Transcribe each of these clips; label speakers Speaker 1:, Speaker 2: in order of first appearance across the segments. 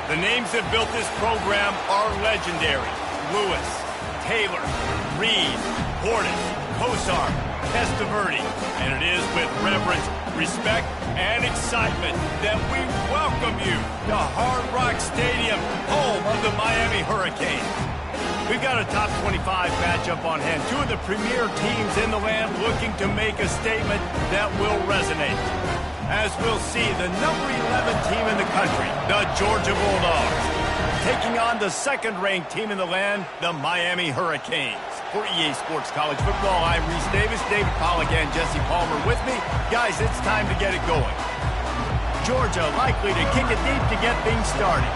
Speaker 1: The names that built this program are legendary. Lewis, Taylor, Reed, Portis, Kosar, Testaverde. And it is with reverence, respect, and excitement that we welcome you to Hard Rock Stadium, home of the Miami Hurricanes. We've got a top 25 matchup on hand. Two of the premier teams in the land looking to make a statement that will resonate. As we'll see, the number 11 team in the country, the Georgia Bulldogs, taking on the second-ranked team in the land, the Miami Hurricanes. For EA Sports College Football, I'm Reese Davis, David Pollack, and Jesse Palmer with me. Guys, it's time to get it going. Georgia likely to kick it deep to get things started.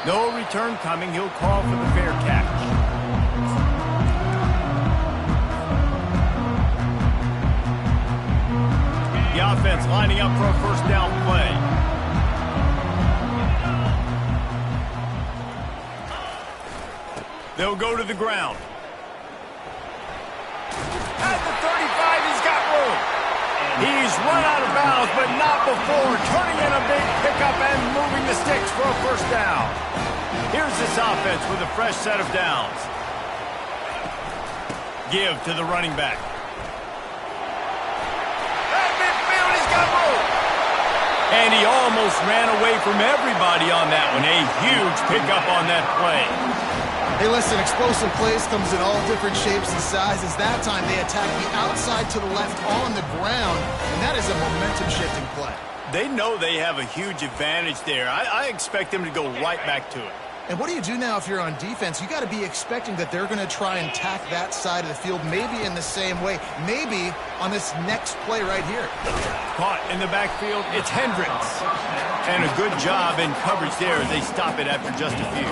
Speaker 1: No return coming. He'll call for the fair catch. The offense lining up for a first down play. They'll go to the ground. At the 35, he's got room. He's run out of bounds, but not before turning in a big pickup and moving the sticks for a first down. Here's this offense with a fresh set of downs. Give to the running back. And he almost ran away from everybody on that one. A huge pickup on that play.
Speaker 2: Hey, listen, explosive plays comes in all different shapes and sizes. That time they attack the outside to the left on the ground, and that is a momentum-shifting play.
Speaker 1: They know they have a huge advantage there. I expect them to go right back to it.
Speaker 2: And what do you do now if you're on defense? You got to be expecting that they're going to try and attack that side of the field, maybe in the same way, maybe on this next play right here.
Speaker 1: Caught in the backfield, it's Hendricks. And a good job in coverage there as they stop it after just a few.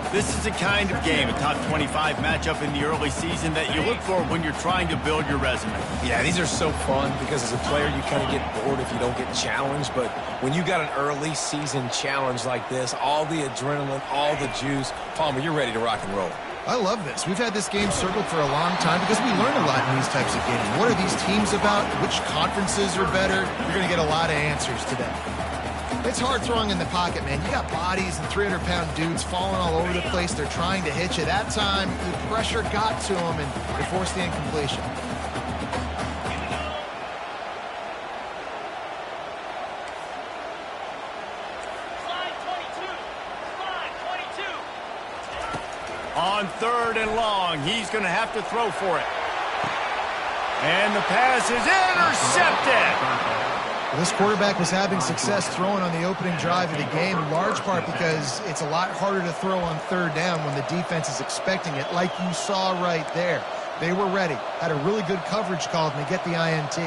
Speaker 1: This is the kind of game, a top 25 matchup in the early season, that you look for when you're trying to build your resume.
Speaker 3: Yeah, these are so fun because as a player you kind of get bored if you don't get challenged, but when you got an early season challenge like this, all the adrenaline, all the juice, Palmer, you're ready to rock and roll.
Speaker 2: I love this. We've had this game circled for a long time because we learn a lot in these types of games. What are these teams about? Which conferences are better? You're going to get a lot of answers today. It's hard throwing in the pocket, man. You got bodies and 300-pound dudes falling all over the place. They're trying to hit you. That time, the pressure got to them, and they forced the incompletion.
Speaker 1: On 3rd and long, he's going to have to throw for it. And the pass is intercepted.
Speaker 2: This quarterback was having success throwing on the opening drive of the game, in large part because it's a lot harder to throw on 3rd down when the defense is expecting it, like you saw right there. They were ready, had a really good coverage call, and they get the INT.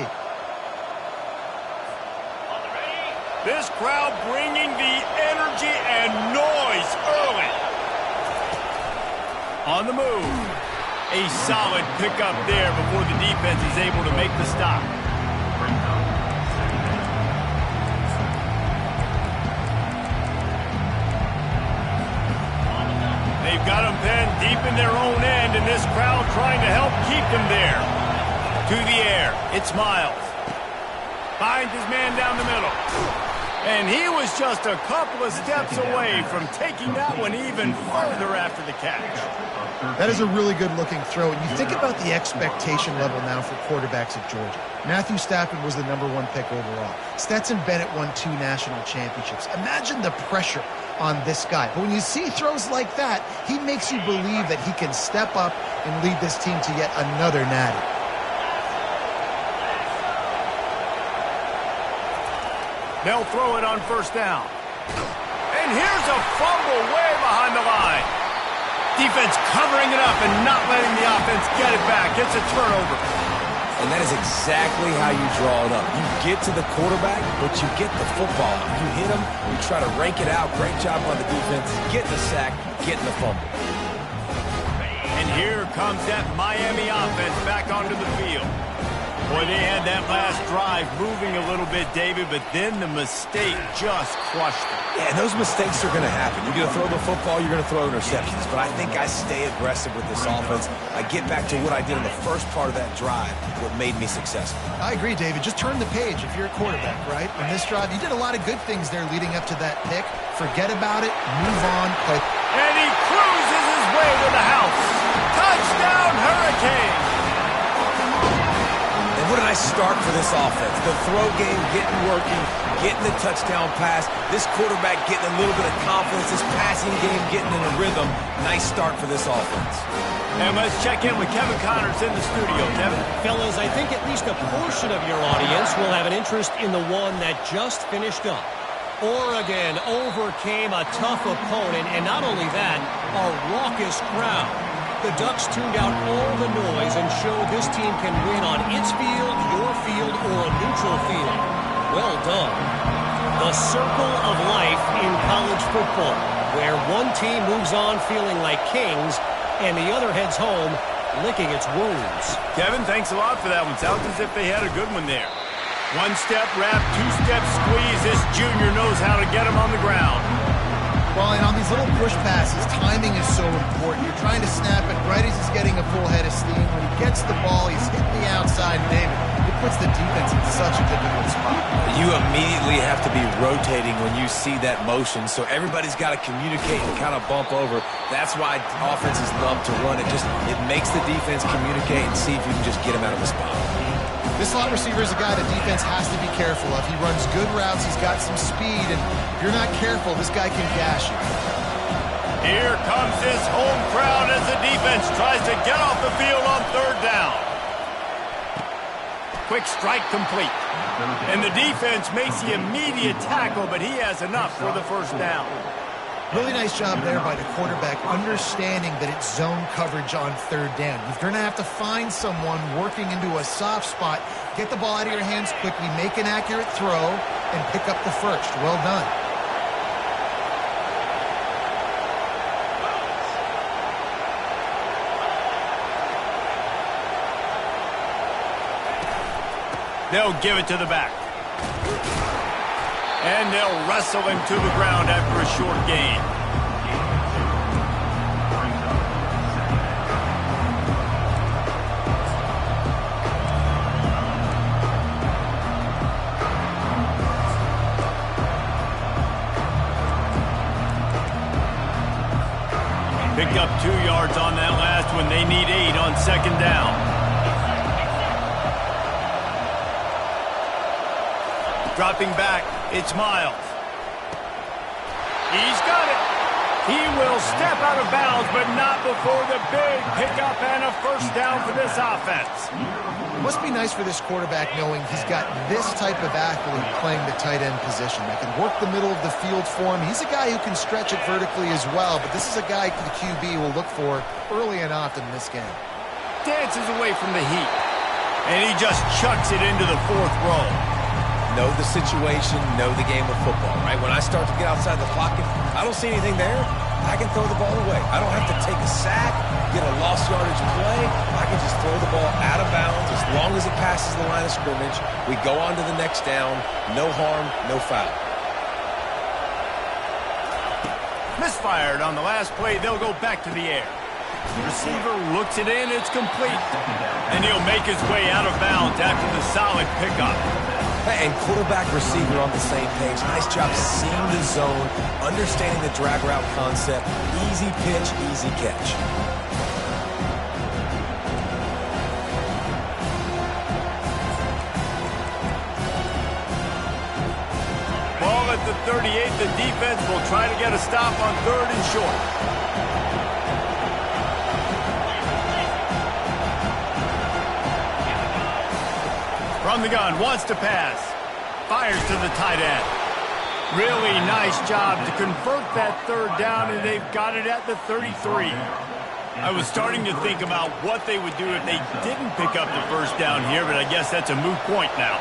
Speaker 1: This crowd bringing the energy and noise early. On the move. A solid pickup there before the defense is able to make the stop. They've got them pinned deep in their own end, and this crowd trying to help keep them there. To the air, it's Miles. Finds his man down the middle. And he was just a couple of steps away from taking that one even further after the catch.
Speaker 2: That is a really good-looking throw. And you think about the expectation level now for quarterbacks at Georgia. Matthew Stafford was the #1 pick overall. Stetson Bennett won 2 national championships. Imagine the pressure on this guy. But when you see throws like that, he makes you believe that he can step up and lead this team to yet another natty.
Speaker 1: They'll throw it on 1st down. And here's a fumble way behind the line. Defense covering it up and not letting the offense get it back. It's a turnover.
Speaker 3: And that is exactly how you draw it up. You get to the quarterback, but you get the football. You hit him, you try to rank it out. Great job by the defense. Getting the sack, getting the fumble.
Speaker 1: And here comes that Miami offense back onto the field. Boy, they had that last drive moving a little bit, David, but then the mistake just crushed them.
Speaker 3: Yeah, and those mistakes are going to happen. You're going to throw the football, you're going to throw interceptions. But I think I stay aggressive with this offense. I get back to what I did in the first part of that drive, what made me successful.
Speaker 2: I agree, David. Just turn the page if you're a quarterback, right? On this drive, you did a lot of good things there leading up to that pick. Forget about it, move on, play.
Speaker 1: And he cruises his way to the house. Touchdown, Hurricane!
Speaker 3: And what a nice start for this offense. The throw game getting working, getting the touchdown pass. This quarterback getting a little bit of confidence. This passing game getting in a rhythm. Nice start for this offense.
Speaker 1: And let's check in with Kevin Connors in the studio. Kevin?
Speaker 4: Fellas, I think at least a portion of your audience will have an interest in the one that just finished up. Oregon overcame a tough opponent, and not only that, a raucous crowd. The Ducks tuned out all the noise and showed this team can win on its field, your field, or a neutral field. Well done. The circle of life in college football, where one team moves on feeling like kings, and the other heads home licking its wounds.
Speaker 1: Kevin, thanks a lot for that one. Sounds as if they had a good one there. One-step wrap, two-step squeeze. This junior knows how to get him on the ground.
Speaker 2: Well, and on these little push passes, timing is so important. You're trying to snap it right as he's getting a full head of steam. When he gets the ball, he's hitting the outside, David. It puts the defense in such a difficult spot.
Speaker 3: You immediately have to be rotating when you see that motion, so everybody's got to communicate and kind of bump over. That's why offenses love to run it. It makes the defense communicate and see if you can just get him out of the spot.
Speaker 2: This slot receiver is a guy the defense has to be careful of. He runs good routes, he's got some speed, and if you're not careful, this guy can gash you.
Speaker 1: Here comes this home crowd as the defense tries to get off the field on third down. Quick strike complete. And the defense makes the immediate tackle, but he has enough for the first down.
Speaker 2: Really nice job there by the quarterback, understanding that it's zone coverage on third down. You're going to have to find someone working into a soft spot, get the ball out of your hands quickly, make an accurate throw, and pick up the first. Well done.
Speaker 1: They'll give it to the back. And they'll wrestle him to the ground after a short gain. Picked up 2 yards on that last one. They need 8 on second down. Dropping back, it's Miles. He's got it. He will step out of bounds, but not before the big pickup and a first down for this offense.
Speaker 2: It must be nice for this quarterback knowing he's got this type of athlete playing the tight end position that can work the middle of the field for him. He's a guy who can stretch it vertically as well, but this is a guy the QB will look for early and often in this game.
Speaker 1: Dances away from the heat, and he just chucks it into the fourth row.
Speaker 3: Know the situation, know the game of football, right? When I start to get outside the pocket, I don't see anything there, I can throw the ball away. I don't have to take a sack, get a lost yardage play. I can just throw the ball out of bounds as long as it passes the line of scrimmage. We go on to the next down. No harm, no foul.
Speaker 1: Misfired on the last play. They'll go back to the air. The receiver looks it in. It's complete. And he'll make his way out of bounds after the solid pickup.
Speaker 3: And quarterback receiver on the same page. Nice job seeing the zone, understanding the drag route concept. Easy pitch, easy catch.
Speaker 1: Ball at the 38. The defense will try to get a stop on third and short. From the gun, wants to pass. Fires to the tight end. Really nice job to convert that third down, and they've got it at the 33. I was starting to think about what they would do if they didn't pick up the first down here, but I guess that's a moot point now.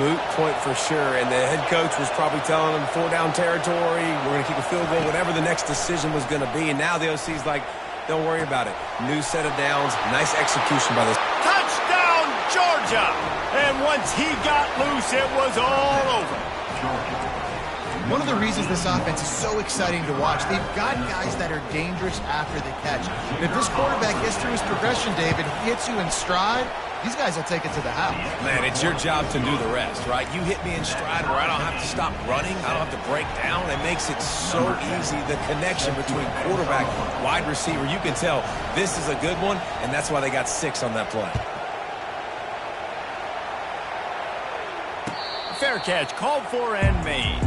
Speaker 3: Moot point for sure, and the head coach was probably telling them 4 down territory, we're going to kick a field goal, whatever the next decision was going to be, and now the OC's like, don't worry about it. New set of downs, nice execution by this.
Speaker 1: Touchdown, Georgia. And once he got loose, it was all over.
Speaker 2: One of the reasons this offense is so exciting to watch, they've got guys that are dangerous after the catch. And if this quarterback gets through his progression, David, he hits you in stride, these guys will take it to the house.
Speaker 3: Man, it's your job to do the rest, right? You hit me in stride where I don't have to stop running. I don't have to break down. It makes it so easy. The connection between quarterback and wide receiver, you can tell this is a good one, and that's why they got 6 on that play.
Speaker 1: Fair catch called for and made.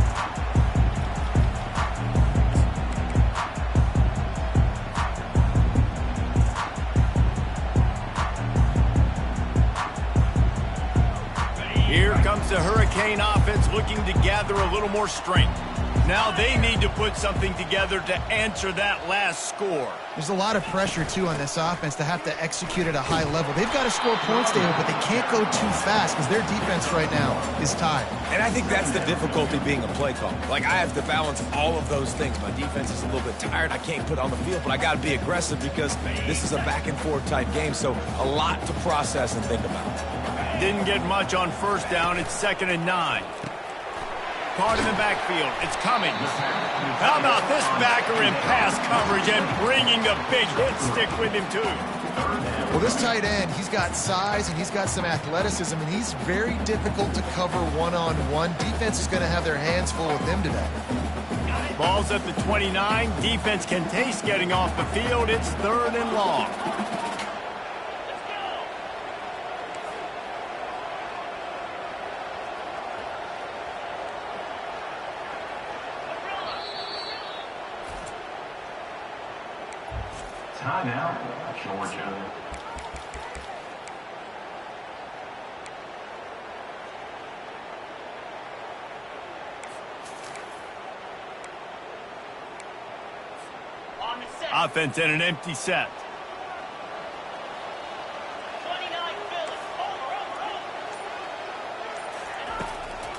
Speaker 1: Here comes the Hurricane offense looking to gather a little more strength. Now they need to put something together to answer that last score.
Speaker 2: There's a lot of pressure, too, on this offense to have to execute at a high level. They've got to score points, David, but they can't go too fast because their defense right now is tired.
Speaker 3: And I think that's the difficulty being a play caller. Like, I have to balance all of those things. My defense is a little bit tired. I can't put on the field, but I got to be aggressive because this is a back-and-forth type game, so a lot to process and think about.
Speaker 1: Didn't get much on first down. It's 2nd and 9. Caught in the backfield. It's coming. How about this backer in pass coverage and bringing the big hit stick with him, too?
Speaker 2: Well, this tight end, he's got size and he's got some athleticism, and he's very difficult to cover one-on-one. Defense is going to have their hands full with him today.
Speaker 1: Ball's at the 29. Defense can taste getting off the field. It's 3rd and long.
Speaker 5: Timeout, Georgia.
Speaker 1: Offense in an empty set.
Speaker 6: 29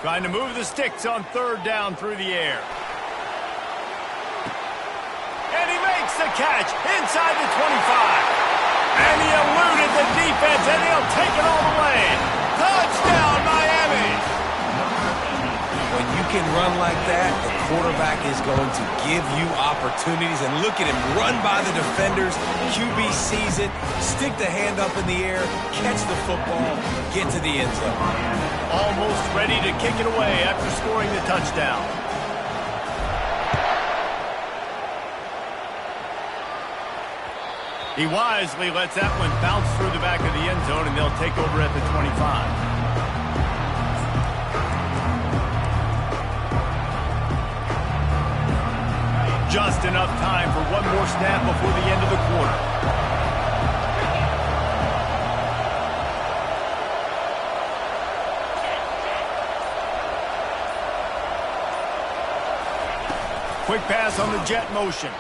Speaker 1: Trying to move the sticks on 3rd down through the air. The catch inside the 25. And he eluded the defense, and he'll take it all the way. Touchdown, Miami.
Speaker 3: When you can run like that, the quarterback is going to give you opportunities. And look at him run by the defenders. QB sees it, stick the hand up in the air, catch the football, get to the end zone.
Speaker 1: Almost ready to kick it away after scoring the touchdown. He wisely lets that one bounce through the back of the end zone, and they'll take over at the 25. Just enough time for one more snap before the end of the quarter. Quick pass on the jet motion.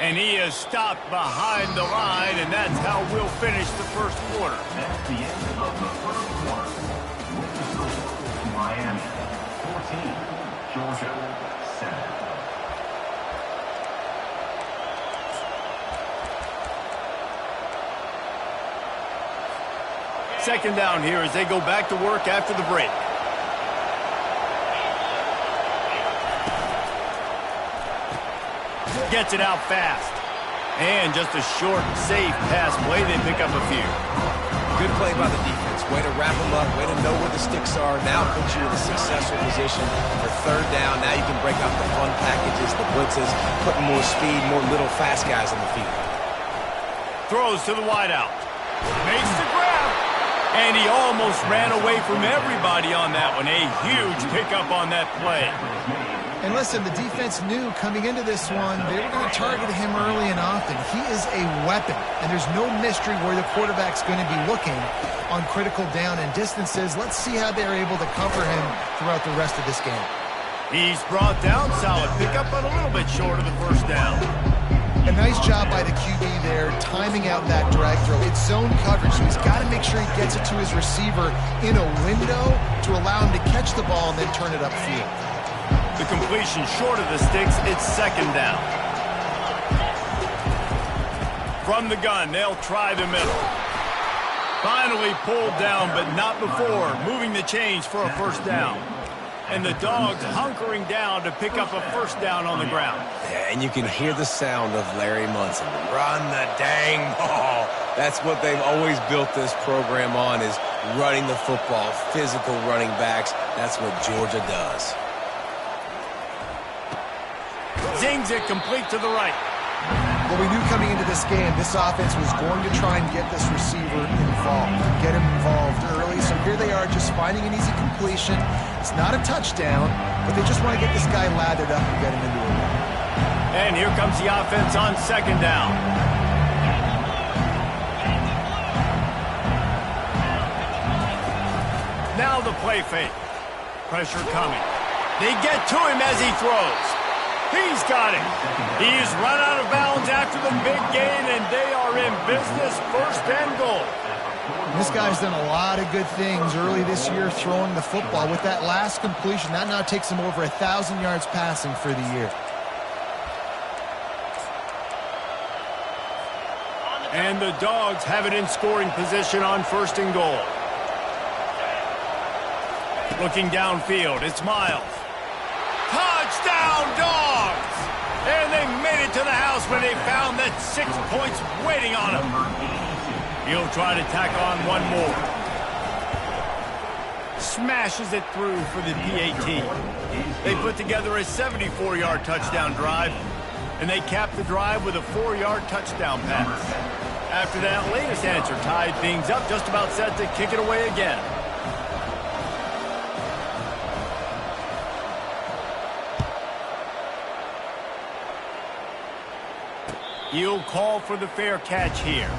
Speaker 1: And he is stopped behind the line, and that's how we'll finish the first quarter.
Speaker 5: That's the end of the first quarter. With the score, Miami 14, Georgia 7.
Speaker 1: Second down here as they go back to work after the break. Gets it out fast. And just a short, safe pass play. They pick up a few.
Speaker 3: Good play by the defense. Way to wrap them up. Way to know where the sticks are. Now puts you in a successful position for 3rd down. Now you can break out the fun packages, the blitzes, putting more speed, more little fast guys on the field.
Speaker 1: Throws to the wideout. Makes the grab. And he almost ran away from everybody on that one. A huge pickup on that play.
Speaker 2: And listen, the defense knew coming into this one, they were going to target him early and often. He is a weapon, and there's no mystery where the quarterback's going to be looking on critical down and distances. Let's see how they're able to cover him throughout the rest of this game.
Speaker 1: He's brought down. Solid pickup, but a little bit short of the first down.
Speaker 2: A nice job by the QB there, timing out that drag throw. It's zone coverage, so he's got to make sure he gets it to his receiver in a window to allow him to catch the ball and then turn it upfield.
Speaker 1: The completion short of the sticks. It's 2nd down. From the gun, they'll try the middle. Finally pulled down, but not before. Moving the chains for a first down. And the Dogs hunkering down to pick up a first down on the ground.
Speaker 3: Yeah, and you can hear the sound of Larry Munson. Run the dang ball. That's what they've always built this program on, is running the football, physical running backs. That's what Georgia does.
Speaker 1: Zings it complete to the right.
Speaker 2: Well, we knew coming into this game, this offense was going to try and get this receiver involved, get him involved early. So here they are just finding an easy completion. It's not a touchdown, but they just want to get this guy lathered up and get him into a run.
Speaker 1: And here comes the offense on second down. Now the play fake. Pressure coming. They get to him as he throws. He's got it. He's run out of bounds after the big gain, and they are in business, first and goal.
Speaker 2: This guy's done a lot of good things early this year throwing the football. With that last completion, that now takes him over 1,000 yards passing for the year.
Speaker 1: And the Dogs have it in scoring position on first and goal. Looking downfield, it's Miles. Touchdown, Dogs! And they made it to the house when they found that 6 points waiting on them. He'll try to tack on one more. Smashes it through for the PAT. They put together a 74-yard touchdown drive, and they cap the drive with a 4-yard touchdown pass. After that latest answer tied things up, just about set to kick it away again. He'll call for the fair catch here.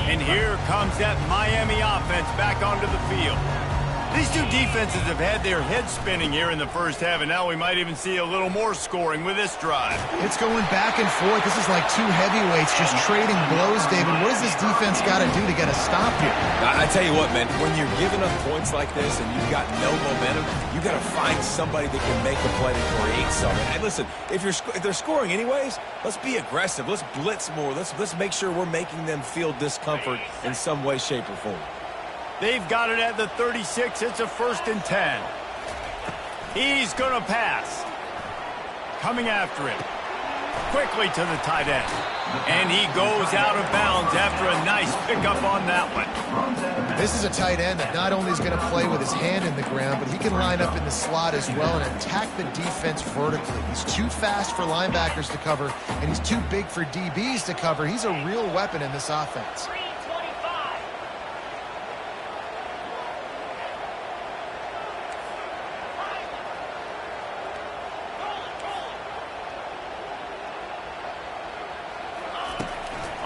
Speaker 1: And here comes that Miami offense back onto the field. These two defenses have had their heads spinning here in the first half, and now we might even see a little more scoring with this drive.
Speaker 2: It's going back and forth. This is like two heavyweights just trading blows, David. What does this defense got to do to get a stop here?
Speaker 3: I tell you what, man, when you're giving up points like this and you've got no momentum, you got to find somebody that can make a play to create something. And listen, if they're scoring anyways, let's be aggressive. Let's blitz more. Let's make sure we're making them feel discomfort in some way, shape, or form.
Speaker 1: They've got it at the 36. It's a 1st and 10. He's going to pass. Coming after him. Quickly to the tight end. And he goes out of bounds after a nice pickup on that one.
Speaker 2: This is a tight end that not only is going to play with his hand in the ground, but he can line up in the slot as well and attack the defense vertically. He's too fast for linebackers to cover, and he's too big for DBs to cover. He's a real weapon in this offense.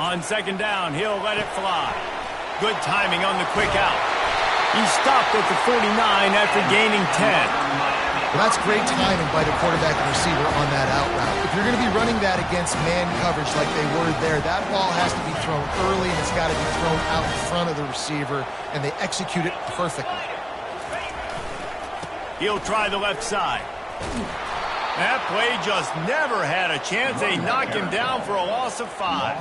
Speaker 1: On second down, he'll let it fly. Good timing on the quick out. He stopped at the 49 after gaining 10.
Speaker 2: Well, that's great timing by the quarterback and receiver on that out route. If you're going to be running that against man coverage like they were there, that ball has to be thrown early, and it's got to be thrown out in front of the receiver, and they execute it perfectly.
Speaker 1: He'll try the left side. That play just never had a chance. They knock him down for a loss of 5.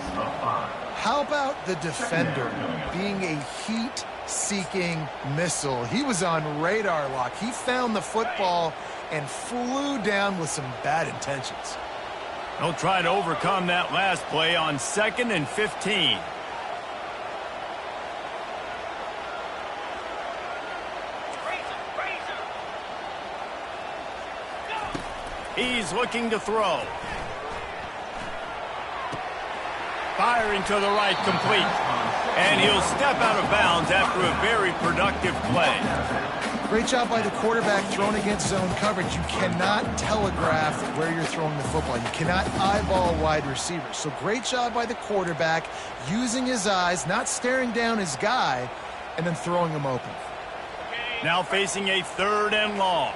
Speaker 2: How about the defender being a heat-seeking missile? He was on radar lock. He found the football and flew down with some bad intentions.
Speaker 1: He'll try to overcome that last play on 2nd and 15. He's looking to throw. Firing to the right, complete. And he'll step out of bounds after a very productive play.
Speaker 2: Great job by the quarterback thrown against zone coverage. You cannot telegraph where you're throwing the football. You cannot eyeball wide receivers. So great job by the quarterback using his eyes, not staring down his guy, and then throwing him open.
Speaker 1: Now facing a 3rd and long.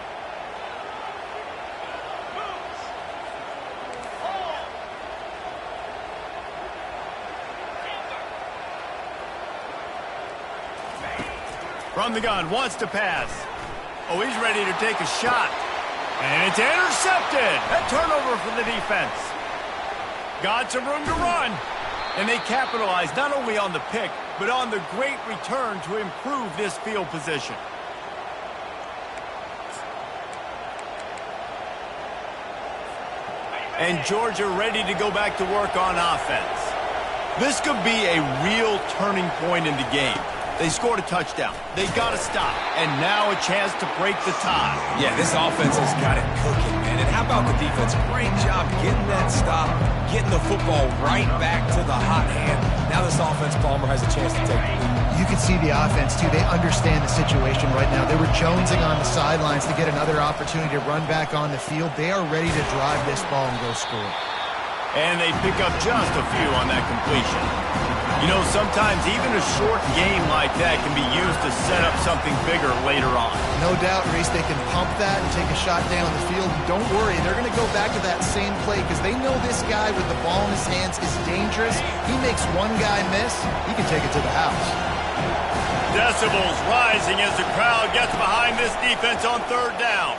Speaker 1: From the gun, wants to pass. Oh, he's ready to take a shot. And it's intercepted. A turnover for the defense. Got some room to run. And they capitalized not only on the pick, but on the great return to improve this field position. And Georgia ready to go back to work on offense. This could be a real turning point in the game. They scored a touchdown. They got to stop. And now a chance to break the tie.
Speaker 3: Yeah, this offense has got it cooking, man. And how about the defense? Great job getting that stop, getting the football right back to the hot hand. Now this offense, Palmer, has a chance to take the lead.
Speaker 2: You can see the offense, too. They understand the situation right now. They were jonesing on the sidelines to get another opportunity to run back on the field. They are ready to drive this ball and go score.
Speaker 1: And they pick up just a few on that completion. You know, sometimes even a short game like that can be used to set up something bigger later on.
Speaker 2: No doubt, Reese, they can pump that and take a shot down the field. Don't worry, they're going to go back to that same play because they know this guy with the ball in his hands is dangerous. He makes one guy miss, he can take it to the house.
Speaker 1: Decibels rising as the crowd gets behind this defense on third down.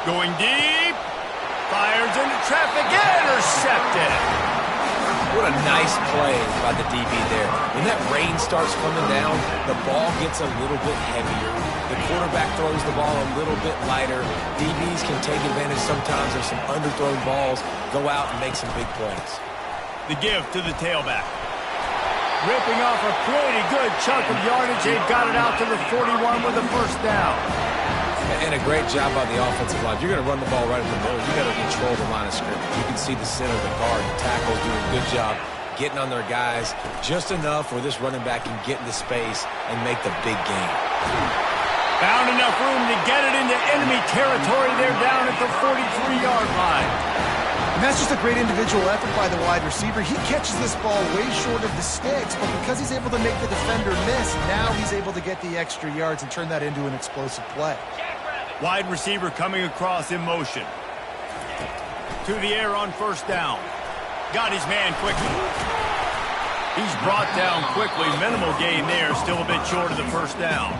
Speaker 1: Going deep. Fires into traffic. Intercepted.
Speaker 3: What a nice play by the DB there. When that rain starts coming down, the ball gets a little bit heavier. The quarterback throws the ball a little bit lighter. DBs can take advantage sometimes of some underthrown balls, go out and make some big plays.
Speaker 1: The give to the tailback. Ripping off a pretty good chunk of yardage. They got it out to the 41 with a first down.
Speaker 3: And a great job by the offensive line. If you're going to run the ball right in the middle, you got to control the line of scrimmage. You can see the center, the guard, the tackles doing a good job getting on their guys just enough where this running back can get into space and make the big game.
Speaker 1: Found enough room to get it into enemy territory. They're down at the 43-yard line.
Speaker 2: And that's just a great individual effort by the wide receiver. He catches this ball way short of the sticks, but because he's able to make the defender miss, now he's able to get the extra yards and turn that into an explosive play.
Speaker 1: Wide receiver coming across in motion. To the air on first down. Got his man quickly. He's brought down quickly. Minimal gain there. Still a bit short of the first down.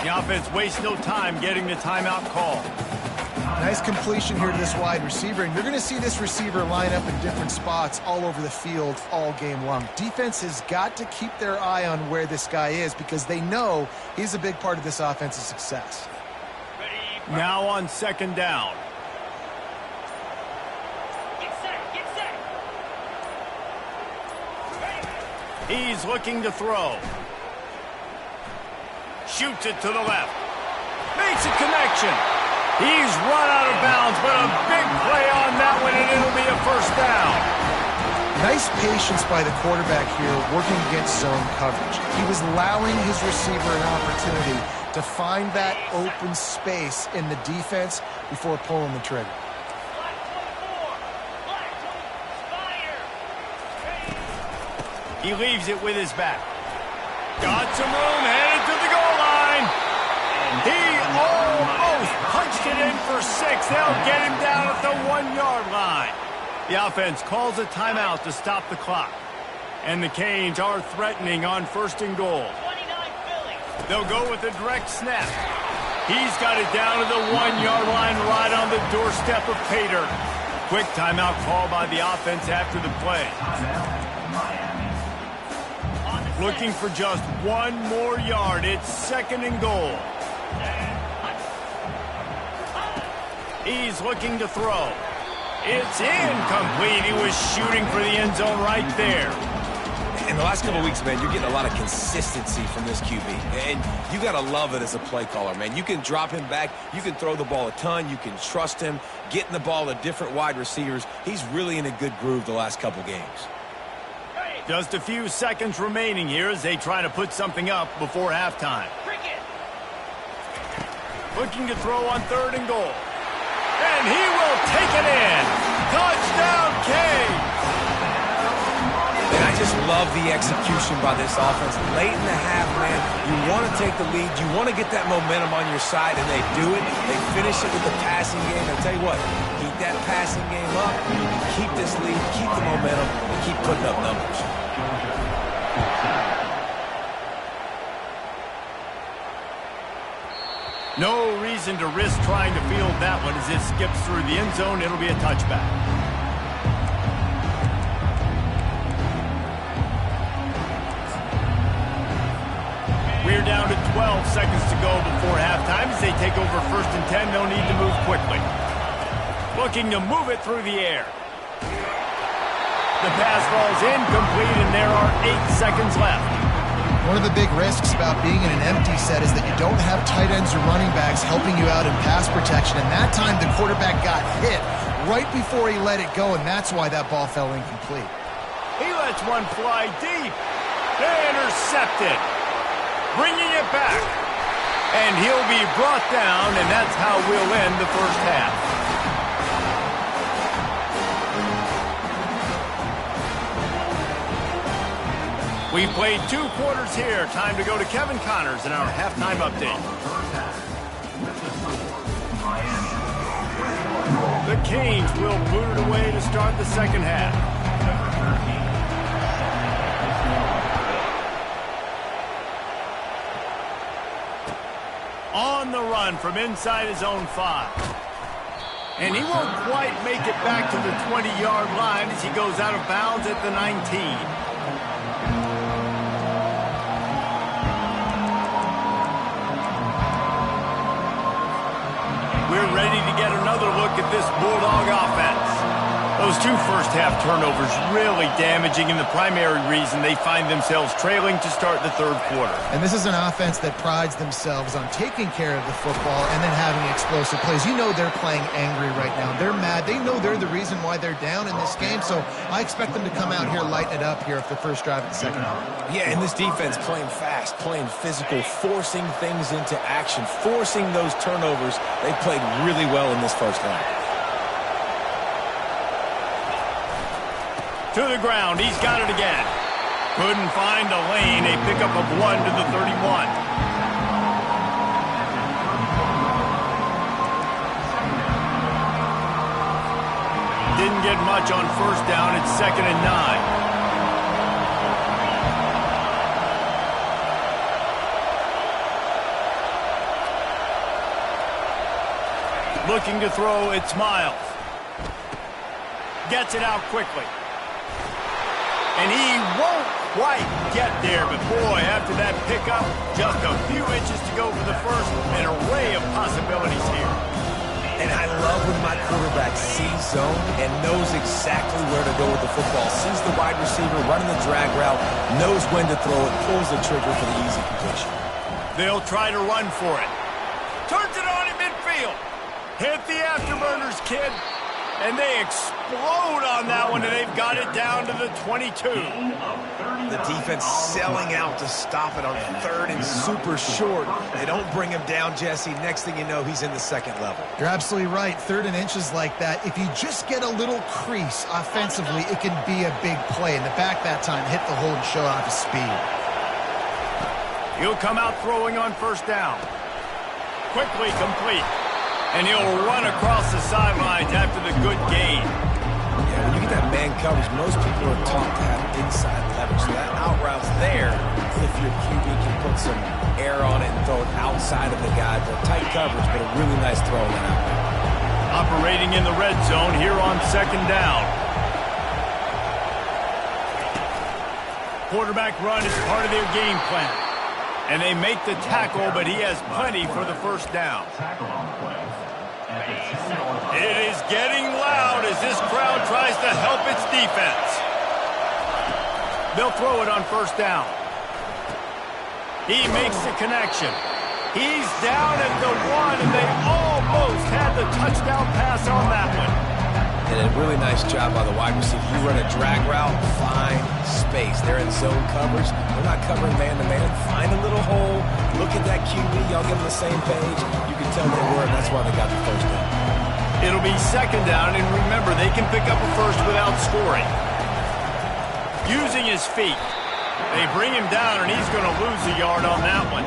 Speaker 1: The offense wastes no time getting the timeout call.
Speaker 2: Nice completion here to this wide receiver, and you're going to see this receiver line up in different spots all over the field all game long. Defense has got to keep their eye on where this guy is because they know he's a big part of this offense's success.
Speaker 1: Now on second down.
Speaker 6: Get set.
Speaker 1: He's looking to throw. Shoots it to the left. Makes a connection. He's run out of bounds, but a big play on that one, and it'll be a first down.
Speaker 2: Nice patience by the quarterback here working against zone coverage. He was allowing his receiver an opportunity to find that open space in the defense before pulling the trigger.
Speaker 1: He leaves it with his back. Got some room, headed to the goal line. He almost punched it in for 6. They'll get him down at the 1-yard line. The offense calls a timeout to stop the clock. And the Canes are threatening on first and goal. They'll go with a direct snap. He's got it down to the 1-yard line right on the doorstep of Pater. Quick timeout call by the offense after the play. Looking for just one more yard. It's second and goal. He's looking to throw. It's incomplete. He was shooting for the end zone right there.
Speaker 3: In the last couple of weeks, man, you're getting a lot of consistency from this QB. And you got to love it as a play caller, man. You can drop him back. You can throw the ball a ton. You can trust him, getting the ball to different wide receivers. He's really in a good groove the last couple games.
Speaker 1: Just a few seconds remaining here as they try to put something up before halftime. Looking to throw on third and goal. And he will take it in. Touchdown, Canes.
Speaker 3: And I just love the execution by this offense. Late in the half, man, you want to take the lead. You want to get that momentum on your side, and they do it. They finish it with the passing game. I'll tell you what, keep that passing game up. You can keep this lead, keep the momentum, and keep putting up numbers.
Speaker 1: No reason to risk trying to field that one as it skips through the end zone. It'll be a touchback. We're down to 12 seconds to go before halftime. As they take over 1st and 10, they'll need to move quickly. Looking to move it through the air. The pass falls incomplete, and there are 8 seconds left.
Speaker 2: One of the big risks about being in an empty set is that you don't have tight ends or running backs helping you out in pass protection. And that time, the quarterback got hit right before he let it go, and that's why that ball fell incomplete.
Speaker 1: He lets one fly deep. Intercepted. Bringing it back. And he'll be brought down, and that's how we'll end the first half. We've played 2 quarters here. Time to go to Kevin Connors in our halftime update. The Canes will boot it away to start the second half. On the run from inside his own 5. And he won't quite make it back to the 20-yard line as he goes out of bounds at the 19. We're ready to get another look at this Bulldog offense. Those 2 first-half turnovers really damaging, and the primary reason they find themselves trailing to start the 3rd quarter.
Speaker 2: And this is an offense that prides themselves on taking care of the football and then having explosive plays. You know they're playing angry right now. They're mad. They know they're the reason why they're down in this game, so I expect them to come out here, lighten it up here for the first drive of the second half.
Speaker 3: Yeah, and this defense playing fast, playing physical, forcing things into action, forcing those turnovers. They played really well in this first half.
Speaker 1: To the ground, he's got it again. Couldn't find a lane, a pickup of 1 to the 31. Didn't get much on first down, it's 2nd and 9. Looking to throw, it's Miles. Gets it out quickly. And he won't quite get there, but boy, after that pickup, just a few inches to go for the first. An array of possibilities here.
Speaker 3: And I love when my quarterback sees zone and knows exactly where to go with the football. Sees the wide receiver running the drag route, knows when to throw it, pulls the trigger for the easy completion.
Speaker 1: They'll try to run for it. Turns it on in midfield. Hit the afterburners, kid. And they explode on that one, and they've got it down to the 22.
Speaker 3: The defense selling out to stop it on 3rd and super short. They don't bring him down, Jesse. Next thing you know, he's in the 2nd level.
Speaker 2: You're absolutely right. 3rd and inches like that, if you just get a little crease offensively, it can be a big play. And the back that time hit the hole and showed off his speed.
Speaker 1: He'll come out throwing on first down. Quickly complete. And he'll run across the sidelines after the good gain.
Speaker 3: Yeah, when you get that man coverage, most people are taught to have inside leverage. So that out route's there if your QB can put some air on it and throw it outside of the guy. But tight coverage, but a really nice throw in that out route.
Speaker 1: Operating in the red zone here on 2nd down. Quarterback run is part of their game plan. And they make the tackle, but he has plenty for the first down. It is getting loud as this crowd tries to help its defense. They'll throw it on first down. He makes the connection. He's down at the 1, and they almost had the touchdown pass on that one.
Speaker 3: And a really nice job by the wide receiver. You run a drag route, find space. They're in zone coverage. They're not covering man-to-man. Find a little hole. Look at that QB. Y'all get on the same page. You can tell they were, and that's why they got the first down.
Speaker 1: It'll be 2nd down, and remember, they can pick up a first without scoring. Using his feet. They bring him down, and he's going to lose a yard on that one.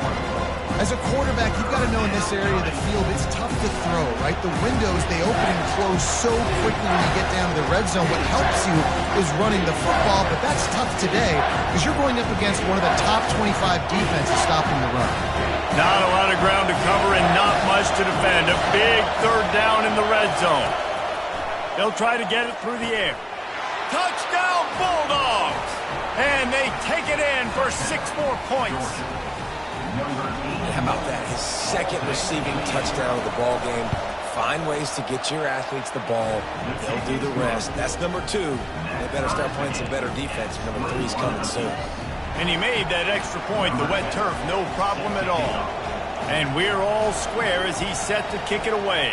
Speaker 2: As a quarterback, you've got to know in this area of the field, it's tough to throw, right? The windows, they open and close so quickly when you get down to the red zone. What helps you is running the football, but that's tough today because you're going up against one of the top 25 defenses stopping the run.
Speaker 1: Not a lot of ground to cover and not much to defend. A big third down in the red zone. They'll try to get it through the air. Touchdown, Bulldogs! And they take it in for 6 more points.
Speaker 3: How about that? His second receiving touchdown of the ball game. Find ways to get your athletes the ball. They'll do the rest. That's number 2. They better start playing some better defense. Number 3 is coming soon.
Speaker 1: And he made that extra point, the wet turf, no problem at all. And we're all square as he's set to kick it away.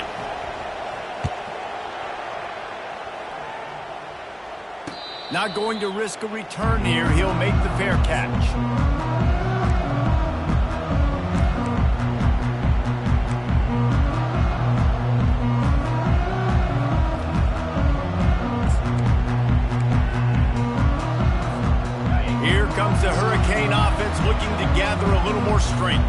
Speaker 1: Not going to risk a return here. He'll make the fair catch. Here comes the Hurricane offense looking to gather a little more strength.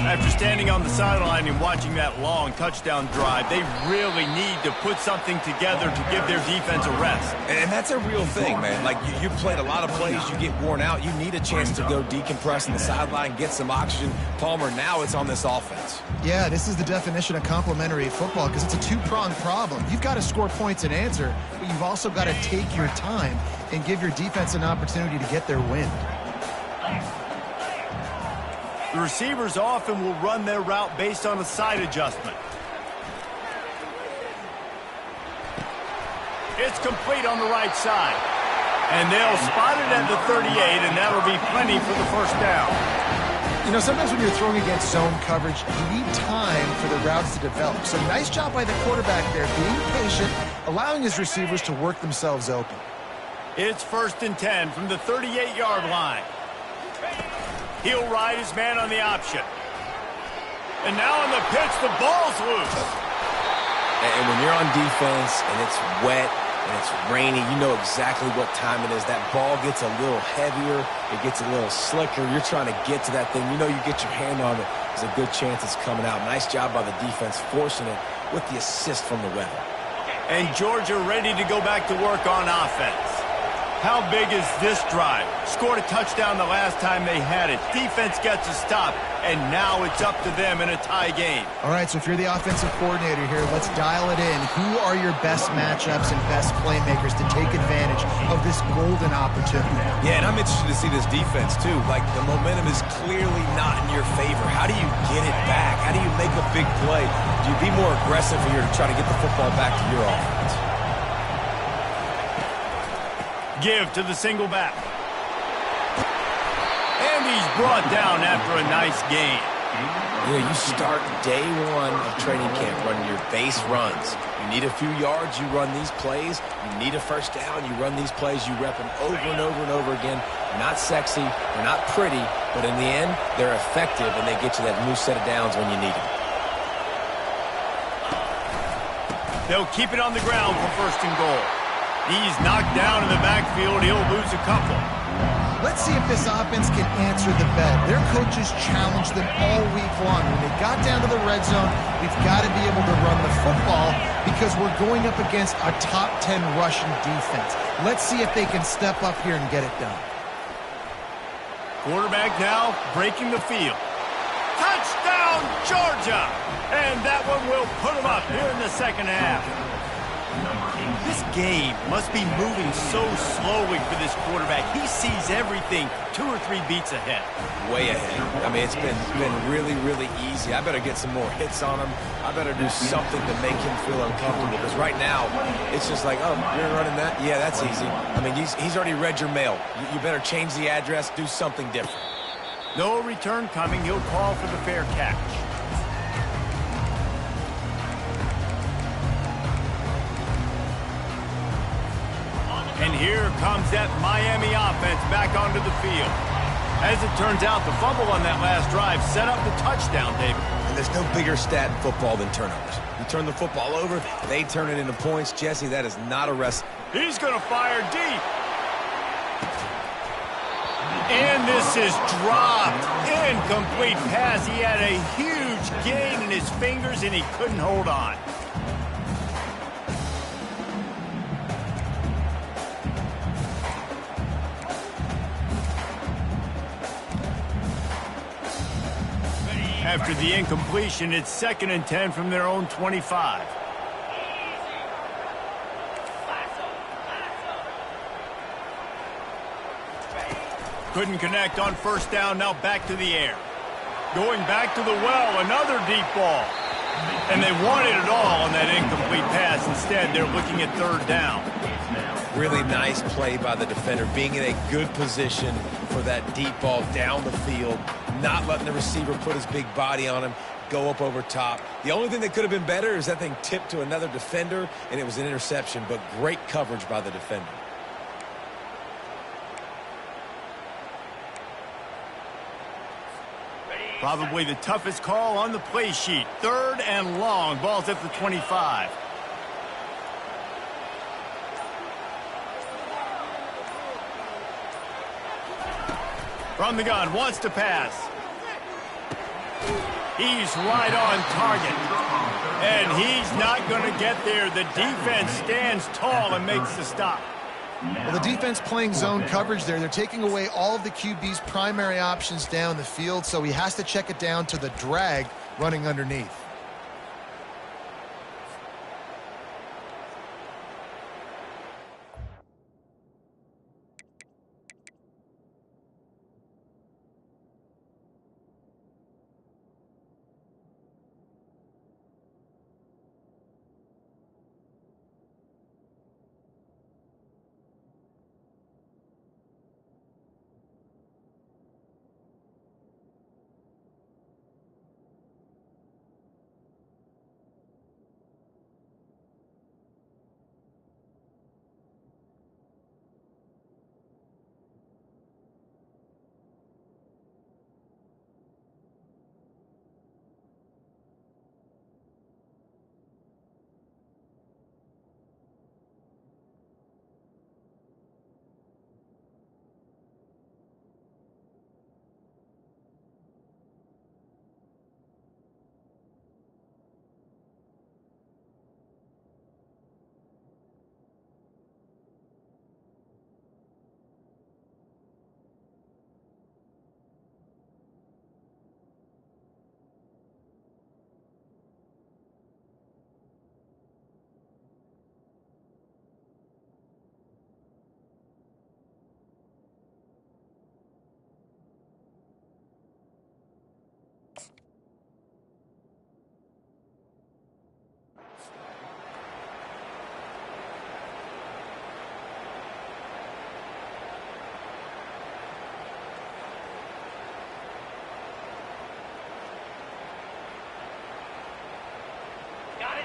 Speaker 1: After standing on the sideline and watching that long touchdown drive, they really need to put something together to give their defense a rest.
Speaker 3: And that's a real thing, man. Like, you played a lot of plays, you get worn out, you need a chance to go decompress on the sideline, get some oxygen. Palmer, now it's on this offense.
Speaker 2: Yeah, this is the definition of complementary football because it's a two-pronged problem. You've got to score points and answer, but you've also got to take your time and give your defense an opportunity to get their wind.
Speaker 1: The receivers often will run their route based on a side adjustment. It's complete on the right side. And they'll spot it at the 38, and that'll be plenty for the first down.
Speaker 2: You know, sometimes when you're throwing against zone coverage, you need time for the routes to develop. So nice job by the quarterback there, being patient, allowing his receivers to work themselves open.
Speaker 1: It's 1st and 10 from the 38-yard line. He'll ride his man on the option. And now on the pitch, the ball's loose.
Speaker 3: And when you're on defense and it's wet and it's rainy, you know exactly what time it is. That ball gets a little heavier. It gets a little slicker. You're trying to get to that thing. You know you get your hand on it. There's a good chance it's coming out. Nice job by the defense forcing it with the assist from the weather.
Speaker 1: And Georgia ready to go back to work on offense. How big is this drive? Scored a touchdown the last time they had it. Defense gets a stop, and now it's up to them in a tie game.
Speaker 2: All right, so if you're the offensive coordinator here, let's dial it in. Who are your best matchups and best playmakers to take advantage of this golden opportunity?
Speaker 3: Yeah, and I'm interested to see this defense, too. Like, the momentum is clearly not in your favor. How do you get it back? How do you make a big play? Do you be more aggressive here to try to get the football back to your offense?
Speaker 1: Give to the single back. And he's brought down after a nice gain.
Speaker 3: You know, you start day 1 of training camp running your base runs. You need a few yards, you run these plays. You need a first down, you run these plays. You rep them over and over and over again. They're not sexy, they're not pretty, but in the end, they're effective, and they get you that new set of downs when you need them.
Speaker 1: They'll keep it on the ground for 1st and goal. He's knocked down in the backfield. He'll lose a couple.
Speaker 2: Let's see if this offense can answer the bell. Their coaches challenged them all week long. When they got down to the red zone, we've got to be able to run the football because we're going up against a top 10 rushing defense. Let's see if they can step up here and get it done.
Speaker 1: Quarterback now breaking the field. Touchdown, Georgia! And that one will put them up here in the second half. This game must be moving so slowly for this quarterback. He sees everything 2 or 3 beats ahead.
Speaker 3: Way ahead. I mean, it's been really, really easy. I better get some more hits on him. I better do something to make him feel uncomfortable because right now, it's just like, oh, you're running that? Yeah, that's easy. I mean, he's already read your mail. You better change the address, do something different.
Speaker 1: No return coming. He'll call for the fair catch. And here comes that Miami offense back onto the field. As it turns out, the fumble on that last drive set up the touchdown, David.
Speaker 3: And there's no bigger stat in football than turnovers. You turn the football over, they turn it into points. Jesse, that is not a recipe.
Speaker 1: He's going to fire deep. And this is dropped. Incomplete pass. He had a huge gain in his fingers, and he couldn't hold on. After the incompletion, it's 2nd and 10 from their own 25. Couldn't connect on 1st down, now back to the air. Going back to the well, another deep ball. And they wanted it all on that incomplete pass. Instead, they're looking at 3rd down.
Speaker 3: Really nice play by the defender, being in a good position for that deep ball down the field, not letting the receiver put his big body on him, go up over top. The only thing that could have been better is that thing tipped to another defender, and it was an interception, but great coverage by the defender.
Speaker 1: Probably the toughest call on the play sheet. 3rd and long. Ball's at the 25. From the gun, wants to pass. He's right on target. And he's not going to get there. The defense stands tall and makes the stop.
Speaker 2: Well, the defense playing zone coverage there. They're taking away all of the QB's primary options down the field, so he has to check it down to the drag running underneath.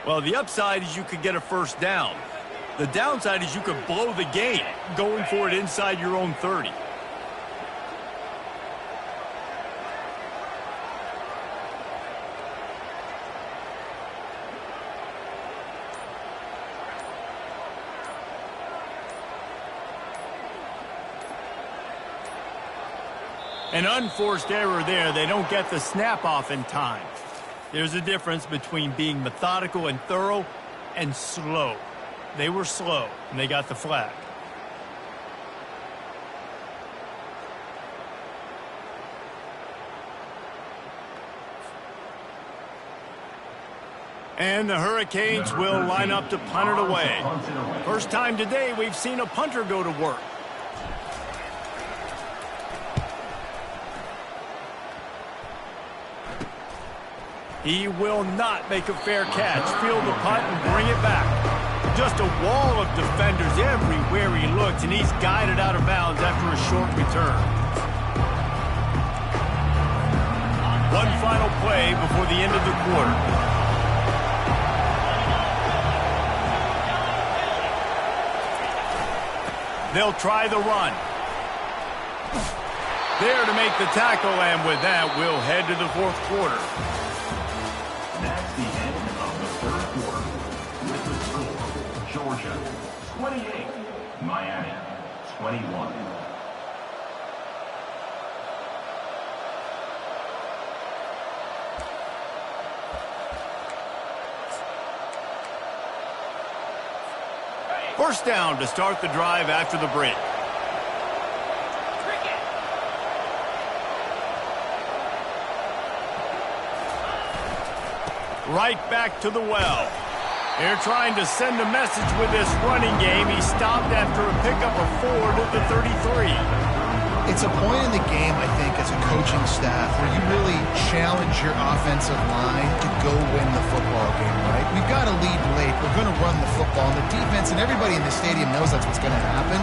Speaker 1: Well, the upside is you could get a 1st down. The downside is you could blow the game going for it inside your own 30. An unforced error there. They don't get the snap off in time. There's a difference between being methodical and thorough and slow. They were slow, and they got the flag. And the Hurricanes will line up to punt it away. First time today we've seen a punter go to work. He will not make a fair catch. Field the punt and bring it back. Just a wall of defenders everywhere he looks, and he's guided out of bounds after a short return. One final play before the end of the quarter. They'll try the run. There to make the tackle, and with that, we'll head to the 4th quarter.
Speaker 5: That's the end of the 3rd quarter. With the score, Georgia 28, Miami 21.
Speaker 1: First down to start the drive after the break. Right back to the well. They're trying to send a message with this running game. He stopped after a pickup of 4 to the 33.
Speaker 2: It's a point in the game, I think, as a coaching staff where you really challenge your offensive line to go win the football game, right? We've got to lead late. We're going to run the football. And the defense and everybody in the stadium knows that's what's going to happen.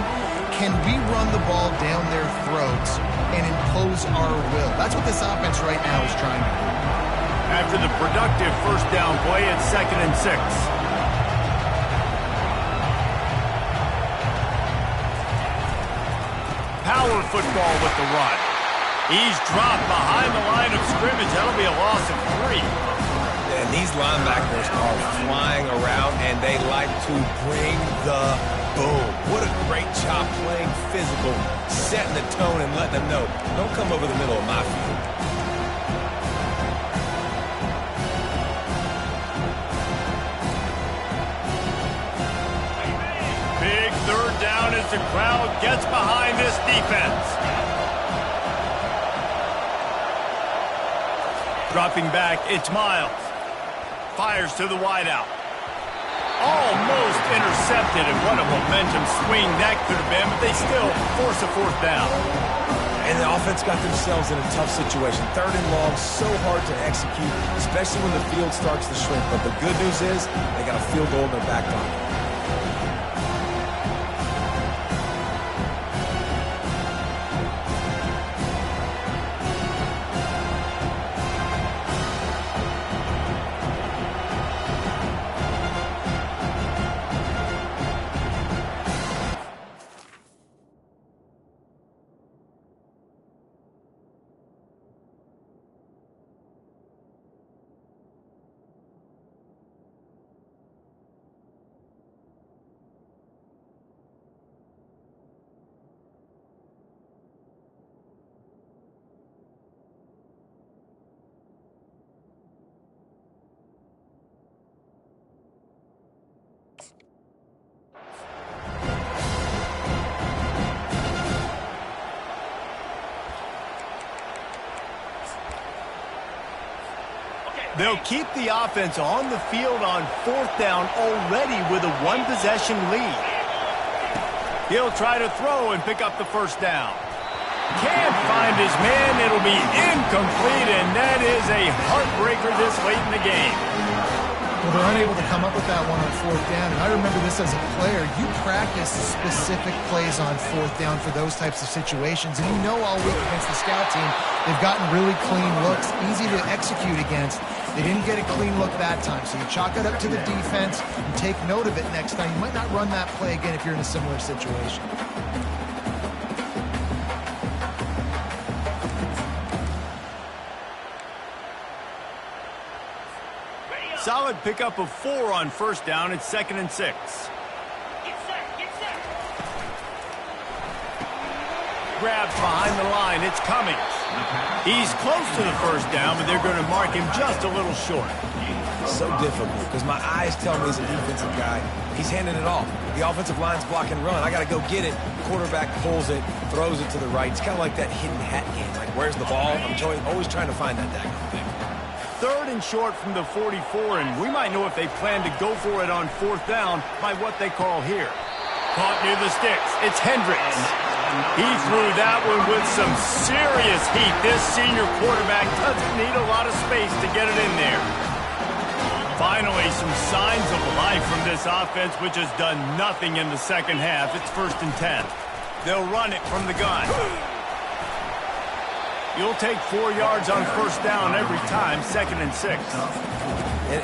Speaker 2: Can we run the ball down their throats and impose our will? That's what this offense right now is trying to do.
Speaker 1: After the productive first down play, it's 2nd and 6. Power football with the run. He's dropped behind the line of scrimmage. That'll be a loss of 3.
Speaker 3: And these linebackers are flying around, and they like to bring the boom. What a great job playing physical, setting the tone and letting them know, don't come over the middle of my field.
Speaker 1: Third down as the crowd gets behind this defense. Dropping back, it's Miles. Fires to the wideout. Almost intercepted, and what a momentum swing that could have been, but they still force a 4th down.
Speaker 3: And the offense got themselves in a tough situation. 3rd and long, so hard to execute, especially when the field starts to shrink. But the good news is they got a field goal in their back pocket.
Speaker 1: They'll keep the offense on the field on 4th down already with a 1-possession lead. He'll try to throw and pick up the first down. Can't find his man. It'll be incomplete, and that is a heartbreaker this late in the game.
Speaker 2: Well, they're unable to come up with that one on 4th down, and I remember this as a player. You practice specific plays on 4th down for those types of situations, and you know all week against the scout team, they've gotten really clean looks, easy to execute against. They didn't get a clean look that time, so you chalk it up to the defense and take note of it next time. You might not run that play again if you're in a similar situation.
Speaker 1: Solid pickup of 4 on first down. It's 2nd and 6.
Speaker 6: Get set, get set.
Speaker 1: Grabs behind the line. It's Cummings. He's close to the first down, but they're going to mark him just a little short.
Speaker 3: So difficult because my eyes tell me he's a defensive guy. He's handing it off. The offensive line's block and run. I got to go get it. Quarterback pulls it, throws it to the right. It's kind of like that hidden hat game. Like, where's the ball? I'm always trying to find that daggone thing.
Speaker 1: 3rd and short from the 44, and we might know if they plan to go for it on 4th down by what they call here. Caught near the sticks. It's Hendricks. He threw that one with some serious heat. This senior quarterback doesn't need a lot of space to get it in there. Finally, some signs of life from this offense, which has done nothing in the second half. It's 1st and 10. They'll run it from the gun. You'll take 4 yards on first down every time, 2nd and 6.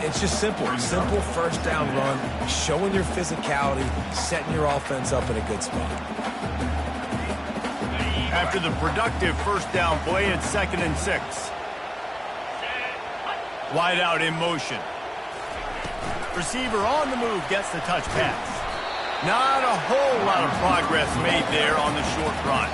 Speaker 3: It's just simple. Simple first down run, showing your physicality, setting your offense up in a good spot.
Speaker 1: After the productive first down play, it's 2nd and 6. Wide out in motion. Receiver on the move gets the touch pass. Not a whole lot of progress made there on the short run.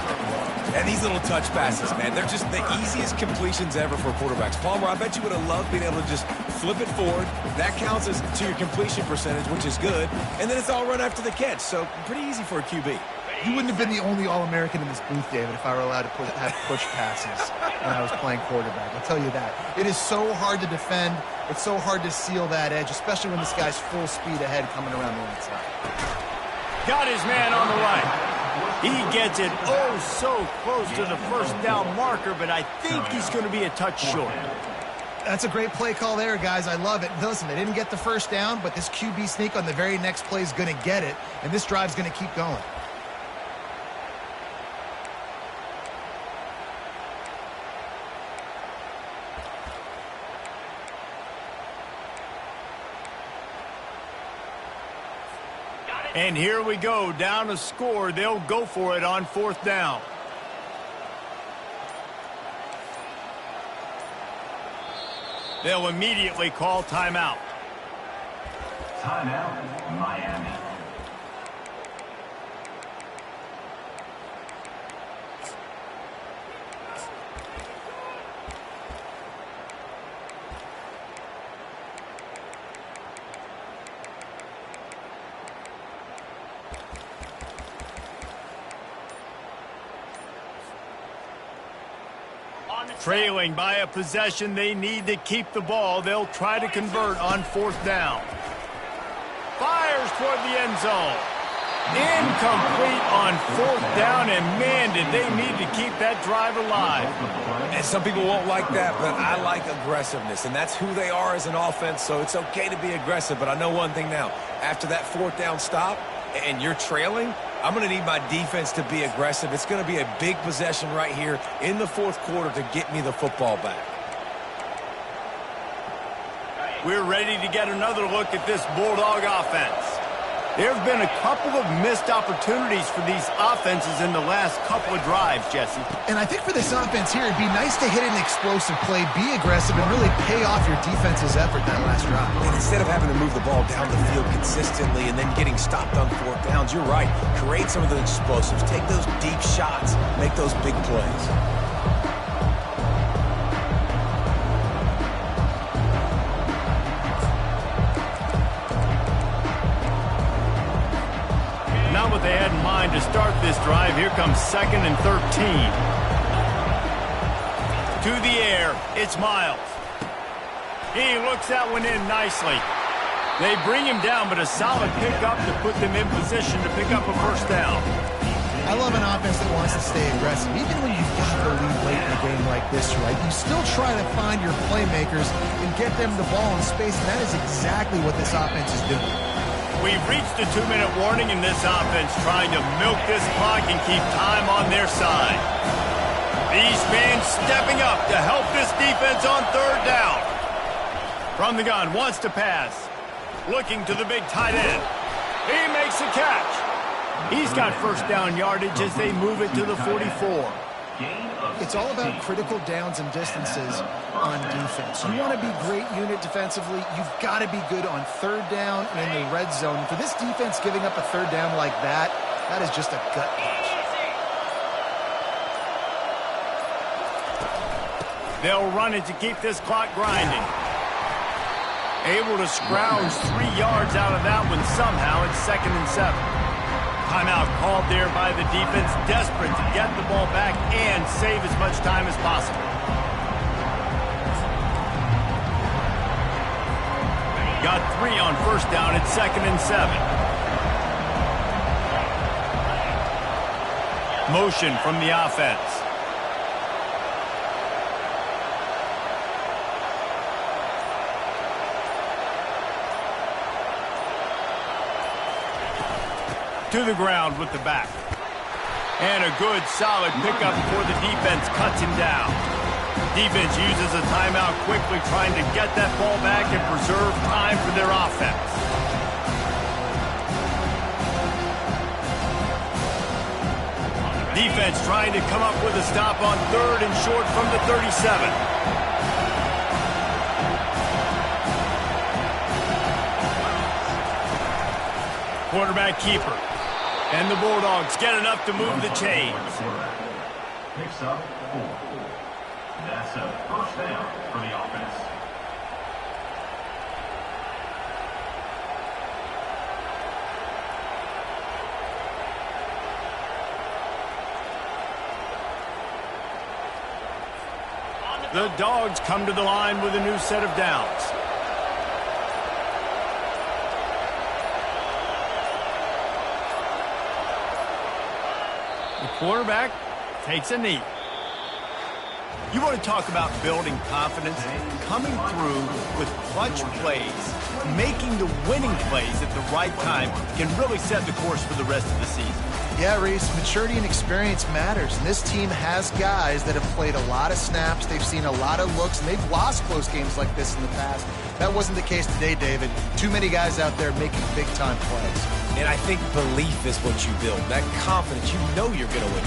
Speaker 3: And these little touch passes, man, they're just the easiest completions ever for quarterbacks. Palmer, I bet you would have loved being able to just flip it forward. That counts as to your completion percentage, which is good. And then it's all run after the catch, so pretty easy for a QB.
Speaker 2: You wouldn't have been the only All-American in this booth, David, if I were allowed to have push passes when I was playing quarterback. I'll tell you that. It is so hard to defend. It's so hard to seal that edge, especially when this guy's full speed ahead coming around the inside.
Speaker 1: Got his man on the right. He gets it oh so close to the first down marker, but I think he's going to be a touch short.
Speaker 2: That's a great play call there, guys. I love it. Listen, they didn't get the first down, but this QB sneak on the very next play is going to get it, and this drive's going to keep going.
Speaker 1: And here we go, down a score. They'll go for it on fourth down. They'll immediately call timeout.
Speaker 5: Timeout, Miami.
Speaker 1: Trailing by a possession, they need to keep the ball. They'll try to convert on fourth down. Fires toward the end zone. Incomplete on fourth down, and man, did they need to keep that drive alive.
Speaker 3: And some people won't like that, but I like aggressiveness, and that's who they are as an offense, so it's okay to be aggressive. But I know one thing now. After that fourth down stop and you're trailing, I'm going to need my defense to be aggressive. It's going to be a big possession right here in the fourth quarter to get me the football back.
Speaker 1: We're ready to get another look at this Bulldog offense. There have been a couple of missed opportunities for these offenses in the last couple of drives, Jesse.
Speaker 2: And I think for this offense here, it'd be nice to hit an explosive play, be aggressive, and really pay off your defense's effort that last drive.
Speaker 3: And instead of having to move the ball down the field consistently and then getting stopped on fourth downs, you're right. Create some of those explosives. Take those deep shots. Make those big plays.
Speaker 1: Not what they had in mind to start this drive. Here comes 2nd and 13. To the air, it's Miles. He looks that one in nicely. They bring him down, but a solid pickup to put them in position to pick up a first down.
Speaker 2: I love an offense that wants to stay aggressive. Even when you've got the lead late in a game like this, right, you still try to find your playmakers and get them the ball in space, and that is exactly what this offense is doing.
Speaker 1: We've reached the 2-minute warning in this offense, trying to milk this clock and keep time on their side. These fans stepping up to help this defense on third down. From the gun, wants to pass. Looking to the big tight end. He makes a catch. He's got first down yardage as they move it to the 44.
Speaker 2: It's all about critical downs and distances on defense. You want to be great unit defensively, you've got to be good on third down and in the red zone. For this defense giving up a third down like that, that is just a gut punch.
Speaker 1: They'll run it to keep this clock grinding. Able to scrounge 3 yards out of that one somehow. It's 2nd and 7. Timeout called there by the defense, desperate to get the ball back and save as much time as possible. Got 3 on first down. It's 2nd and 7. Motion from the offense. To the ground with the back. And a good, solid pickup before the defense cuts him down. Defense uses a timeout quickly, trying to get that ball back and preserve time for their offense. Defense trying to come up with a stop on third and short from the 37. quarterback keeper. And the Bulldogs get enough to move the chains.
Speaker 5: Picks up 4. That's a first down for the offense.
Speaker 1: The Dogs come to the line with a new set of downs. The quarterback takes a knee. You want to talk about building confidence? Coming through with clutch plays, making the winning plays at the right time can really set the course for the rest of the season.
Speaker 2: Yeah, Reese, maturity and experience matters, and this team has guys that have played a lot of snaps, they've seen a lot of looks, and they've lost close games like this in the past. That wasn't the case today, David. Too many guys out there making big-time plays.
Speaker 3: And I think belief is what you build. That confidence, you know you're going to win.